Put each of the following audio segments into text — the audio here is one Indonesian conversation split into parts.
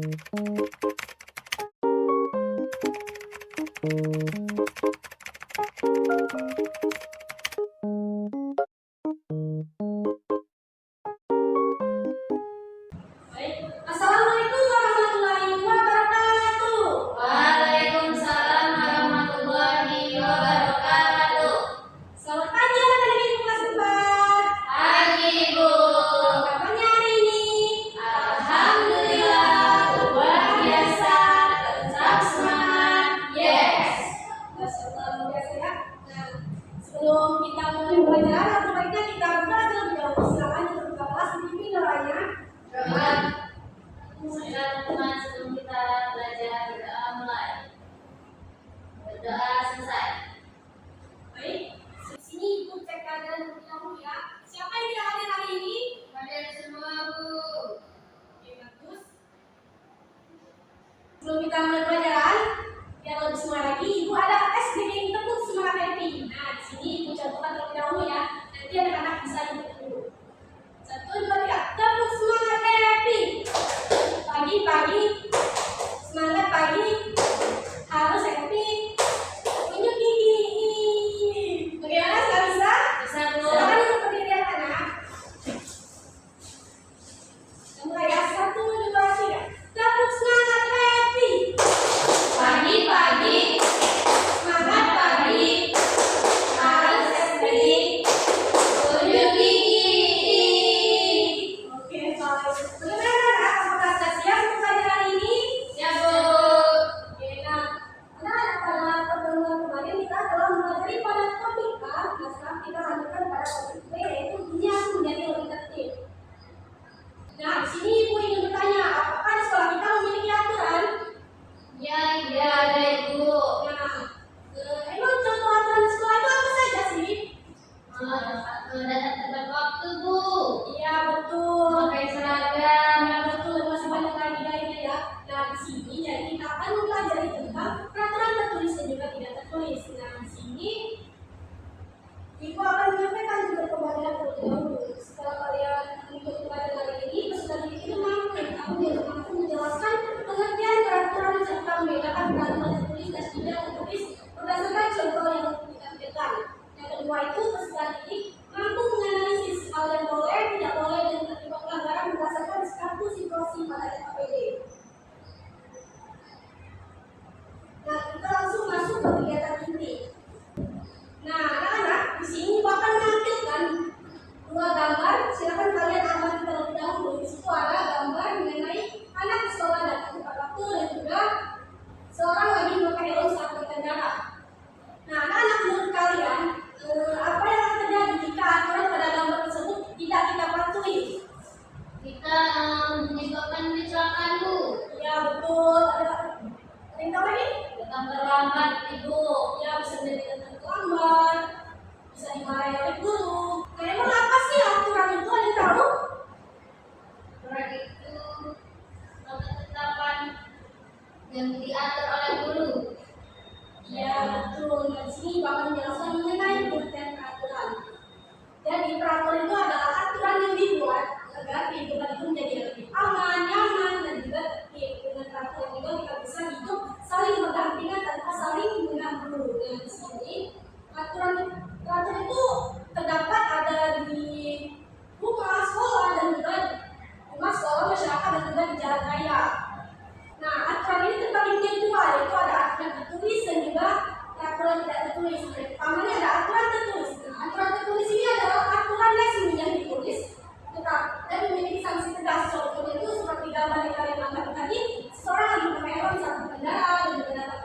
Assalamualaikum warahmatullahi wabarakatuh. Waalaikumsalam warahmatullahi wabarakatuh. Selamat pagi anak-anak ibu kelas 4. Pagi Ibu. Apa kabarnya hari ini? Alhamdulillah luar biasa, tetap semangat. Yes. Masya Allah, luar biasa ya. Nah, sebelum kita mulai belajar, alangkah baiknya kita berdoa terlebih dahulu. Silakan untuk buka kelas dipimpin doanya. Doa. Teman-teman, sebelum kita belajar berdoa mulai. Berdoa selesai. Baik, di sini ibu cek keadaan terlebih dahulu ya. Siapa yang tidak hadir hari ini? Hadir semua Bu. Oke, bagus. Sebelum kita mulai pelajaran, biar lebih semangat lagi, ibu ada tes bikin tepuk semangat happy. Nah, di sini ibu contohkan terlebih dahulu ya. Nanti anak-anak bisa ikut dulu. 1, 2, 3, tepuk semangat happy. Pagi-pagi, semangat pagi, harus happy. Tunjuk gigi. Bagaimana? Sudah bisa? Bisa Bu. Silakan untuk berdiri anak-anak. Mulai ya, 1, 2, 3, tepuk semangat happy. Pagi-pagi, Semangat pagi, harus happy. Tunjuk gigi. Oke, baik. Bagaimana anak? Apakah sudah siap untuk pelajaran hari ini? Siap Bu. Oke, nah, anak-anak pada pertemuan kemarin kita telah mempelajari pada topik A. Nah, sekarang kita lanjutkan pada topik B, yaitu dunia menjadi lebih tertib. Nah, di sini ibu ingin bertanya, apakah di sekolah kita memiliki aturan? Ya, ada Ibu. Nah, emang contoh aturan di sekolah itu apa saja sih? Datang tepat waktu Bu. Iya, betul. Pakai seragam. Ya, betul. Masih banyak lagi lainnya ya. Nah, di sini jadi kita akan mempelajari tentang peraturan tertulis dan juga tidak tertulis. Nah, di sini ibu akan menyampaikan juga pembelajaran terlebih dahulu. Setelah kalian mengikuti pelajaran hari ini, peserta didik itu mampu mampu menjelaskan pengertian peraturan serta membedakan peraturan tertulis dan tidak tertulis berdasarkan contoh yang ditampilkan. Yang kedua itu peserta didik mampu menganalisis hal yang boleh, tidak boleh, dan terlibat pelanggaran berdasarkan satu situasi pada SKPD. Nah, kita langsung masuk ke kegiatan inti. Nah, anak-anak, di sini akan menampilkan dua gambar. Silakan kalian amati terlebih dahulu. Di situ ada gambar mengenai anak di sekolah datang tepat waktu dan juga seorang lagi memakai helm saat berkendara. Nah, anak-anak, menurut kalian apa yang akan terjadi jika aturan pada gambar tersebut tidak kita patuhi? Kita menyebabkan kecelakaan Bu. Ya, betul. Ada yang tahu ini? Datang terlambat Ibu. Ya, bisa menjadi datang terlambat, bisa dimarahi oleh guru. Nah, emang apa sih aturan itu? Ada yang tahu? Surat itu ketetapan yang diatur oleh guru. Ya, betul. Nah, di sini bakal menjelaskan mengenai pengertian peraturan. Jadi, peraturan itu adalah aturan yang dibuat agar kehidupan itu menjadi lebih aman, nyaman, dan juga tertib. Dengan peraturan itu kita bisa hidup saling berdampingan tanpa saling mengganggu. Nah, di sini peraturan itu terdapat ada di rumah, sekolah, dan juga rumah, sekolah, masyarakat, dan juga di jalan raya. Nah, aturan ini terbagi menjadi dua, yaitu ada aturan tertulis dan juga aturan tidak tertulis. Yang pertamanya ada aturan tertulis. Nah, aturan tertulis ini adalah aturan resmi yang ditulis tetap dan memiliki sanksi tegas. Contohnya itu seperti gambar yang kalian amati tadi, seseorang lagi pakai helm saat berkendara dan juga datang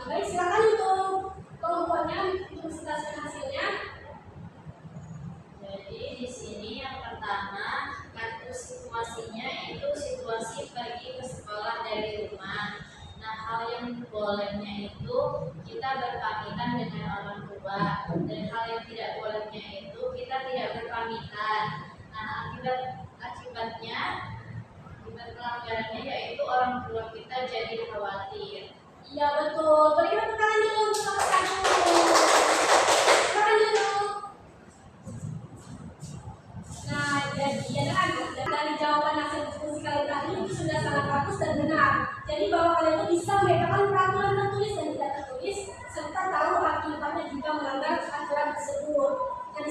Baik, silakan untuk kelompoknya untuk presentasikan hasilnya. Jadi di sini yang pertama kartu situasinya itu situasi pergi ke sekolah dari rumah. Nah, hal yang bolehnya itu kita berpamitan dengan orang tua, dan hal yang tidak bolehnya itu kita tidak berpamitan. Nah, akibat pelanggarannya yaitu orang tua kita jadi khawatir. Iya betul. Berikan tepuk tangan dulu untuk nomor 1. Silakan dulu. Nah, jadi ya kan dari jawaban hasil diskusi kalian tadi itu sudah sangat bagus dan benar. Jadi bahwa kalian itu bisa membedakan peraturan tertulis dan tidak tertulis serta tahu akibatnya jika melanggar aturan tersebut. Dan